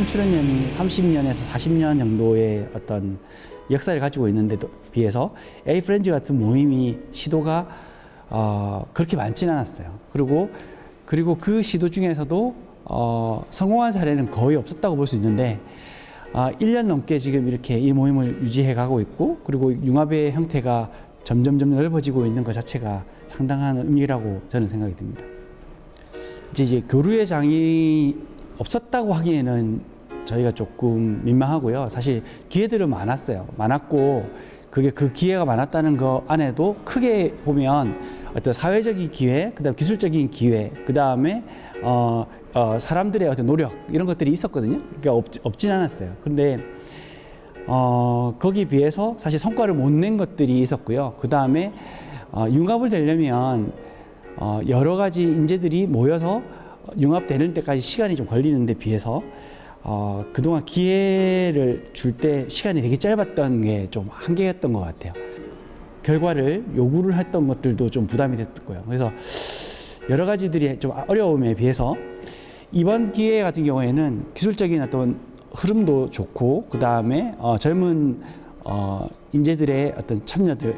출연연이 30년에서 40년 정도의 어떤 역사를 가지고 있는데도 비해서 AI 프렌즈 같은 모임이 시도가 그렇게 많지는 않았어요. 그리고 그 시도 중에서도 성공한 사례는 거의 없었다고 볼 수 있는데 1년 넘게 지금 이렇게 이 모임을 유지해 가고 있고, 그리고 융합의 형태가 점점 넓어지고 있는 것 자체가 상당한 의미라고 저는 생각이 듭니다. 이제 교류의 장이 없었다고 하기에는 저희가 조금 민망하고요. 사실 기회들은 많았고, 그게 그 기회가 많았다는 거 안에도 크게 보면 어떤 사회적인 기회, 그다음 기술적인 기회, 그다음에 사람들의 어떤 노력, 이런 것들이 있었거든요. 그러니까 없진 않았어요. 그런데 거기에 비해서 사실 성과를 못 낸 것들이 있었고요. 그다음에 융합을 되려면 여러 가지 인재들이 모여서 융합되는 데까지 시간이 좀 걸리는 데 비해서 그동안 기회를 줄 때 시간이 되게 짧았던 게 좀 한계였던 것 같아요. 결과를 요구를 했던 것들도 좀 부담이 됐고요. 그래서 여러 가지들이 좀 어려움에 비해서 이번 기회 같은 경우에는 기술적인 어떤 흐름도 좋고, 그 다음에 젊은 인재들의 어떤 참여들,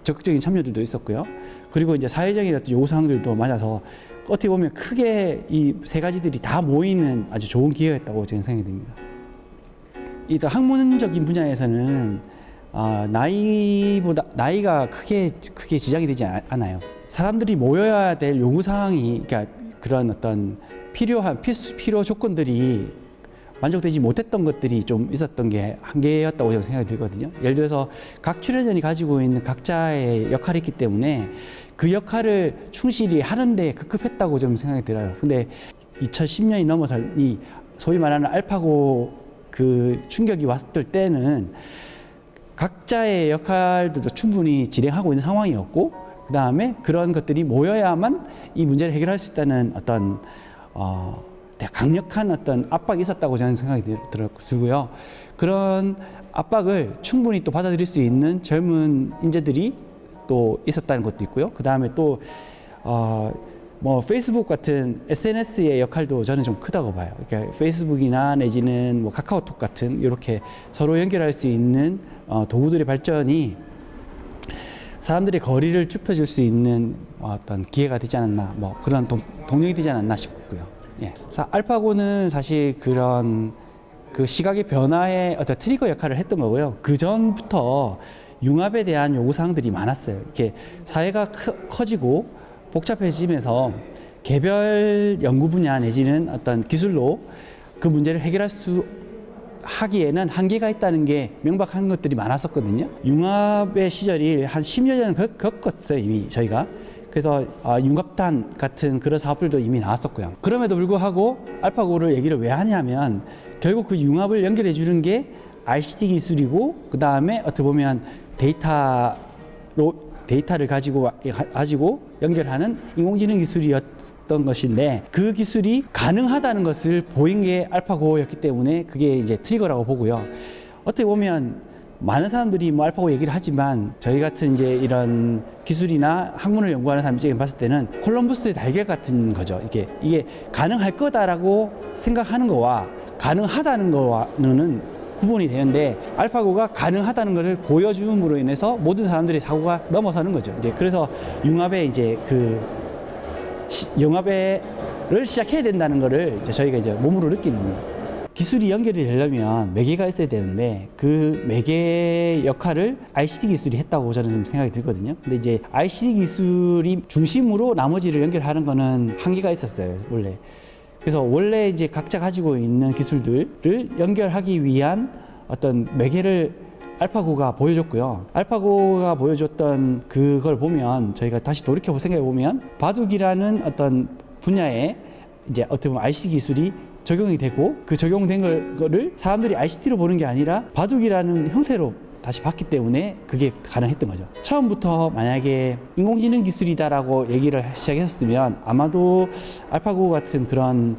적극적인 참여들도 있었고요. 그리고 이제 사회적인 어떤 요구사항들도 맞아서 어떻게 보면 크게 이 세 가지들이 다 모이는 아주 좋은 기회였다고 저는 생각이 듭니다. 이 학문적인 분야에서는 나이가 크게 지장이 되지 않아요. 사람들이 모여야 될 요구사항이, 그러니까 그런 어떤 필요 조건들이 만족되지 못했던 것들이 좀 있었던 게 한계였다고 저는 생각이 들거든요. 예를 들어서 각 출연진이 가지고 있는 각자의 역할이 있기 때문에 그 역할을 충실히 하는데 급급했다고 좀 생각이 들어요. 근데 2010년이 넘어서 이 소위 말하는 알파고 그 충격이 왔을 때는 각자의 역할들도 충분히 진행하고 있는 상황이었고, 그 다음에 그런 것들이 모여야만 이 문제를 해결할 수 있다는 어떤 강력한 어떤 압박이 있었다고 저는 생각이 들고요. 그런 압박을 충분히 또 받아들일 수 있는 젊은 인재들이 또 있었다는 것도 있고요. 그 다음에 또 페이스북 같은 SNS의 역할도 저는 좀 크다고 봐요. 그러니까 페이스북이나 내지는 카카오톡 같은 이렇게 서로 연결할 수 있는 도구들의 발전이 사람들의 거리를 좁혀줄 수 있는 어떤 기회가 되지 않았나, 그런 동력이 되지 않았나 싶고요. 예. 알파고는 사실 그런 그 시각의 변화의 어떤 트리거 역할을 했던 거고요. 그 전부터 융합에 대한 요구사항들이 많았어요. 이렇게 사회가 커지고 복잡해지면서 개별 연구 분야 내지는 어떤 기술로 그 문제를 해결할 수 하기에는 한계가 있다는 게 명백한 것들이 많았었거든요. 융합의 시절이 한 10여 년 겪었어요, 이미 저희가. 그래서 융합단 같은 그런 사업들도 이미 나왔었고요. 그럼에도 불구하고 알파고를 얘기를 왜 하냐면 결국 그 융합을 연결해 주는 게 ICT 기술이고, 그 다음에 어떻게 보면 데이터를 가지고 연결하는 인공지능 기술이었던 것인데, 그 기술이 가능하다는 것을 보인 게 알파고였기 때문에 그게 이제 트리거라고 보고요. 어떻게 보면 많은 사람들이 알파고 얘기를 하지만 저희 같은 이제 이런 기술이나 학문을 연구하는 사람 입장에 봤을 때는 콜럼버스의 달걀 같은 거죠. 이게 가능할 거다라고 생각하는 거와 가능하다는 거와는 구분이 되는데, 알파고가 가능하다는 것을 보여줌으로 인해서 모든 사람들의 사고가 넘어서는 거죠. 이제 그래서 융합에 이제 융합을 시작해야 된다는 것을 이제 저희가 이제 몸으로 느끼는 겁니다. 기술이 연결이 되려면 매개가 있어야 되는데 그 매개 역할을 ICT 기술이 했다고 저는 생각이 들거든요. 근데 이제 ICT 기술이 중심으로 나머지를 연결하는 거는 한계가 있었어요, 원래. 그래서 원래 이제 각자 가지고 있는 기술들을 연결하기 위한 어떤 매개를 알파고가 보여줬고요. 알파고가 보여줬던 그걸 보면 저희가 다시 돌이켜 생각해 보면 바둑이라는 어떤 분야에 이제 어떻게 보면 ICT 기술이 적용이 되고, 그 적용된 거를 사람들이 ICT로 보는 게 아니라 바둑이라는 형태로 다시 봤기 때문에 그게 가능했던 거죠. 처음부터 만약에 인공지능 기술이다라고 얘기를 시작했으면 아마도 알파고 같은 그런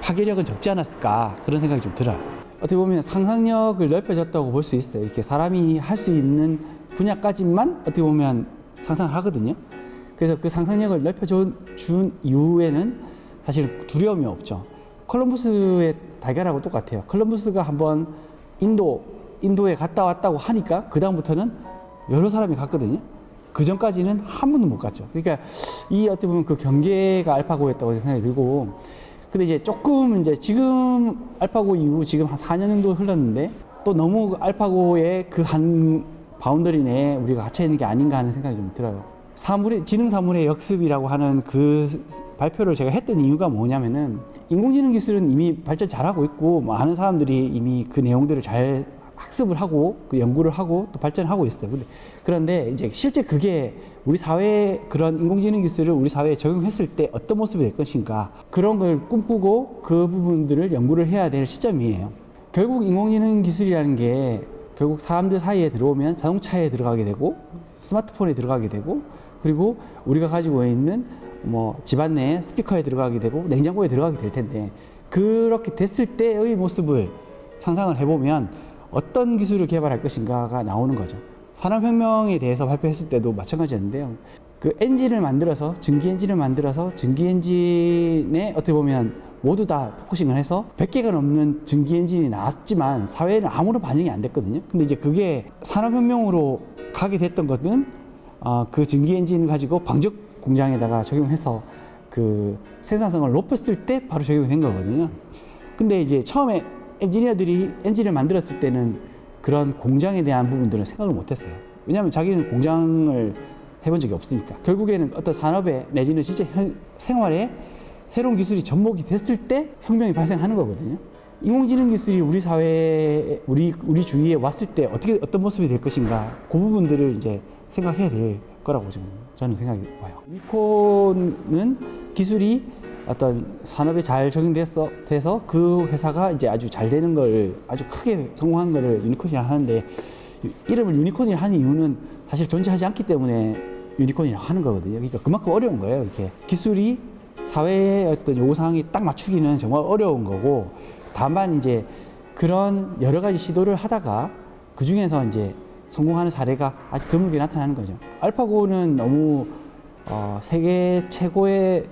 파괴력은 적지 않았을까, 그런 생각이 좀 들어요. 어떻게 보면 상상력을 넓혀줬다고 볼 수 있어요. 이렇게 사람이 할 수 있는 분야까지만 어떻게 보면 상상을 하거든요. 그래서 그 상상력을 넓혀준 이후에는 사실 두려움이 없죠. 콜럼버스의 달걀하고 똑같아요. 콜럼버스가 한번 인도에 갔다 왔다고 하니까 그 다음부터는 여러 사람이 갔거든요. 그 전까지는 한 번도 못 갔죠. 그러니까 이 어떻게 보면 그 경계가 알파고였다고 생각이 들고, 근데 이제 조금 이제 지금 알파고 이후 지금 한 4년 정도 흘렀는데 또 너무 알파고의 그 한 바운더리 내에 우리가 갇혀 있는 게 아닌가 하는 생각이 좀 들어요. 지능 사물의 역습이라고 하는 그 발표를 제가 했던 이유가 뭐냐면은, 인공지능 기술은 이미 발전 잘하고 있고 많은 사람들이 이미 그 내용들을 잘 학습을 하고 그 연구를 하고 또 발전하고 있어요. 그런데 이제 실제 그게 우리 사회에 그런 인공지능 기술을 우리 사회에 적용했을 때 어떤 모습이 될 것인가, 그런 걸 꿈꾸고 그 부분들을 연구를 해야 될 시점이에요. 결국 인공지능 기술이라는 게 결국 사람들 사이에 들어오면 자동차에 들어가게 되고 스마트폰에 들어가게 되고, 그리고 우리가 가지고 있는 뭐 집안 내 스피커에 들어가게 되고 냉장고에 들어가게 될 텐데, 그렇게 됐을 때의 모습을 상상을 해보면 어떤 기술을 개발할 것인가가 나오는 거죠. 산업혁명에 대해서 발표했을 때도 마찬가지였는데요. 그 엔진을 만들어서 전기 엔진에 어떻게 보면 모두 다 포커싱을 해서 100개가 넘는 전기 엔진이 나왔지만 사회에는 아무런 반영이 안 됐거든요. 근데 이제 그게 산업혁명으로 가게 됐던 것은 그 전기 엔진을 가지고 방적 공장에다가 적용해서 그 생산성을 높였을 때 바로 적용이 된 거거든요. 근데 이제 처음에 엔지니어들이 엔진을 만들었을 때는 그런 공장에 대한 부분들은 생각을 못 했어요. 왜냐하면 자기는 공장을 해본 적이 없으니까. 결국에는 어떤 산업에 내지는 진짜 생활에 새로운 기술이 접목이 됐을 때 혁명이 발생하는 거거든요. 인공지능 기술이 우리 사회에, 우리 주위에 왔을 때 어떤 모습이 될 것인가, 그 부분들을 이제 생각해야 될 거라고 저는 생각이 와요. 유니콘은 기술이 어떤 산업에 잘 적용돼서 그 회사가 이제 아주 잘 되는 걸, 아주 크게 성공한 거를 유니콘이라 하는데, 이름을 유니콘이라 하는 이유는 사실 존재하지 않기 때문에 유니콘이라 하는 거거든요. 그러니까 그만큼 어려운 거예요. 이렇게 기술이 사회의 어떤 요구사항이 딱 맞추기는 정말 어려운 거고, 다만 이제 그런 여러 가지 시도를 하다가 그 중에서 이제 성공하는 사례가 아주 드물게 나타나는 거죠. 알파고는 너무 세계 최고의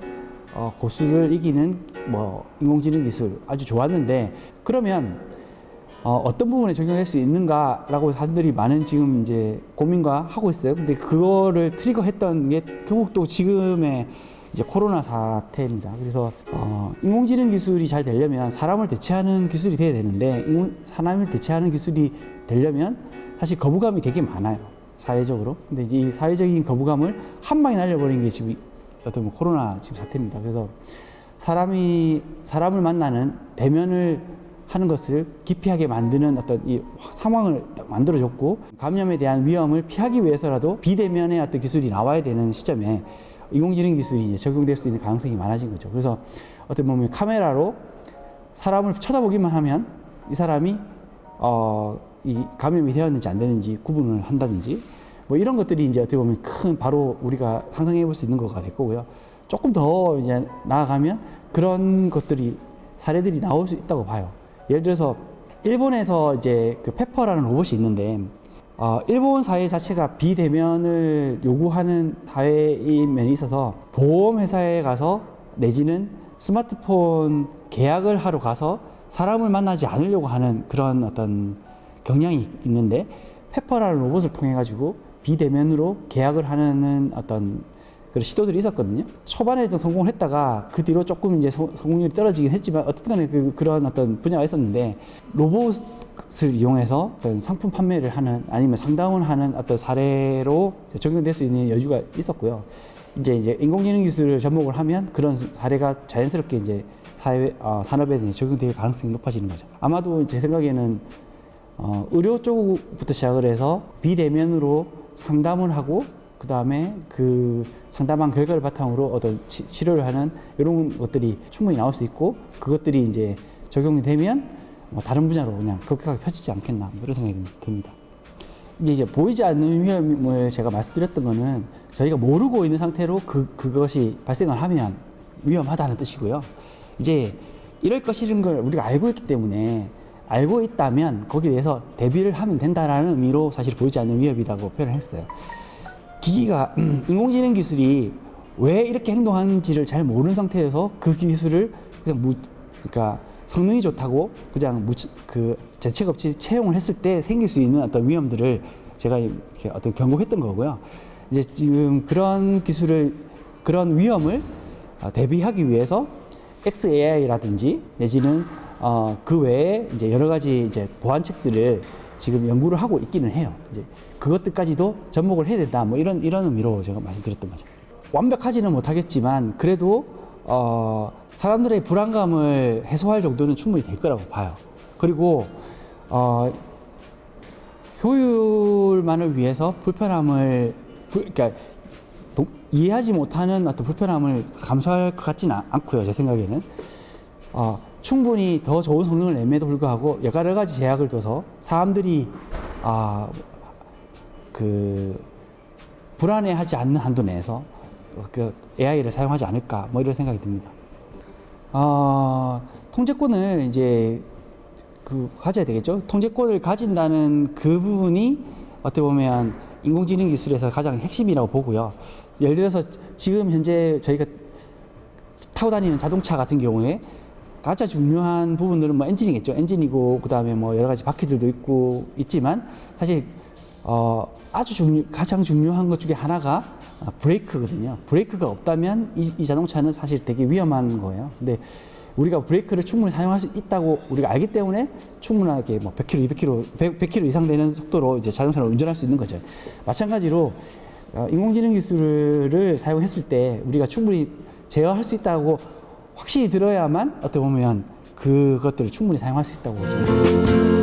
고수를 이기는 뭐 인공지능 기술 아주 좋았는데, 그러면 어떤 부분에 적용할 수 있는가라고 사람들이 많은 지금 이제 고민과 하고 있어요. 근데 그거를 트리거했던 게 결국 또 지금의 이제 코로나 사태입니다. 그래서 인공지능 기술이 잘 되려면 사람을 대체하는 기술이 돼야 되는데, 사람을 대체하는 기술이 되려면 사실 거부감이 되게 많아요, 사회적으로. 근데 이제 이 사회적인 거부감을 한 방에 날려버리는 게 지금 어떤 뭐 코로나 지금 사태입니다. 그래서 사람을 만나는 대면을 하는 것을 기피하게 만드는 어떤 이 상황을 만들어줬고, 감염에 대한 위험을 피하기 위해서라도 비대면의 어떤 기술이 나와야 되는 시점에 인공지능 기술이 이제 적용될 수 있는 가능성이 많아진 거죠. 그래서 어떻게 보면 카메라로 사람을 쳐다보기만 하면 이 사람이 이 감염이 되었는지 안 되는지 구분을 한다든지, 뭐 이런 것들이 이제 어떻게 보면 바로 우리가 상상해 볼 수 있는 거가 될 거고요. 조금 더 이제 나아가면 그런 것들이 사례들이 나올 수 있다고 봐요. 예를 들어서 일본에서 이제 그 페퍼라는 로봇이 있는데, 일본 사회 자체가 비대면을 요구하는 사회인 면이 있어서 보험회사에 가서 내지는 스마트폰 계약을 하러 가서 사람을 만나지 않으려고 하는 그런 어떤 경향이 있는데, 페퍼라는 로봇을 통해 가지고 비대면으로 계약을 하는 어떤 그런 시도들이 있었거든요. 초반에 좀 성공을 했다가 그 뒤로 조금 이제 성공률이 떨어지긴 했지만 어쨌든 간에 그런 어떤 분야가 있었는데, 로봇을 이용해서 어떤 상품 판매를 하는 아니면 상담을 하는 어떤 사례로 적용될 수 있는 여유가 있었고요. 이제 인공지능 기술을 접목을 하면 그런 사례가 자연스럽게 이제 산업에 적용될 가능성이 높아지는 거죠. 아마도 제 생각에는 의료 쪽부터 시작을 해서 비대면으로 상담을 하고, 그 다음에 그 상담한 결과를 바탕으로 어떤 치료를 하는 이런 것들이 충분히 나올 수 있고, 그것들이 이제 적용이 되면 뭐 다른 분야로 그냥 급격하게 펴지지 않겠나, 뭐 이런 생각이 듭니다. 이제 보이지 않는 위험을 제가 말씀드렸던 거는 저희가 모르고 있는 상태로 그것이 발생을 하면 위험하다는 뜻이고요. 이제 이럴 것이라는 걸 우리가 알고 있기 때문에, 알고 있다면 거기에 대해서 대비를 하면 된다라는 의미로 사실 보이지 않는 위협이라고 표현을 했어요. 기기가 인공지능 기술이 왜 이렇게 행동하는지를 잘 모르는 상태에서 그 기술을 그냥 그러니까 성능이 좋다고 그냥 그 대책 없이 채용을 했을 때 생길 수 있는 어떤 위험들을 제가 이렇게 어떤 경고했던 거고요. 이제 지금 그런 기술을 그런 위험을 대비하기 위해서 XAI라든지 내지는 그 외에 이제 여러 가지 이제 보안책들을 지금 연구를 하고 있기는 해요. 이제 그것들까지도 접목을 해야 된다. 뭐 이런 의미로 제가 말씀드렸던 거죠. 완벽하지는 못하겠지만 그래도 사람들의 불안감을 해소할 정도는 충분히 될 거라고 봐요. 그리고 효율만을 위해서 불편함을 그러니까 이해하지 못하는 어떤 불편함을 감수할 것 같지는 않고요. 제 생각에는 충분히 더 좋은 성능을 냄에도 불구하고 여러 가지 제약을 둬서 사람들이 그 불안해하지 않는 한도 내에서 그 AI를 사용하지 않을까 뭐 이런 생각이 듭니다. 통제권을 이제 가져야 되겠죠. 통제권을 가진다는 그 부분이 어떻게 보면 인공지능 기술에서 가장 핵심이라고 보고요. 예를 들어서 지금 현재 저희가 타고 다니는 자동차 같은 경우에 가장 중요한 부분들은 뭐 엔진이겠죠. 엔진이고 그다음에 뭐 여러 가지 바퀴들도 있지만 사실 가장 중요한 것 중에 하나가 브레이크거든요. 브레이크가 없다면 이 자동차는 사실 되게 위험한 거예요. 근데 우리가 브레이크를 충분히 사용할 수 있다고 우리가 알기 때문에 충분하게 뭐 100km, 200km, 100km 이상 되는 속도로 이제 자동차를 운전할 수 있는 거죠. 마찬가지로 인공지능 기술을 사용했을 때 우리가 충분히 제어할 수 있다고 확신이 들어야만 어떻게 보면 그것들을 충분히 사용할 수 있다고 저는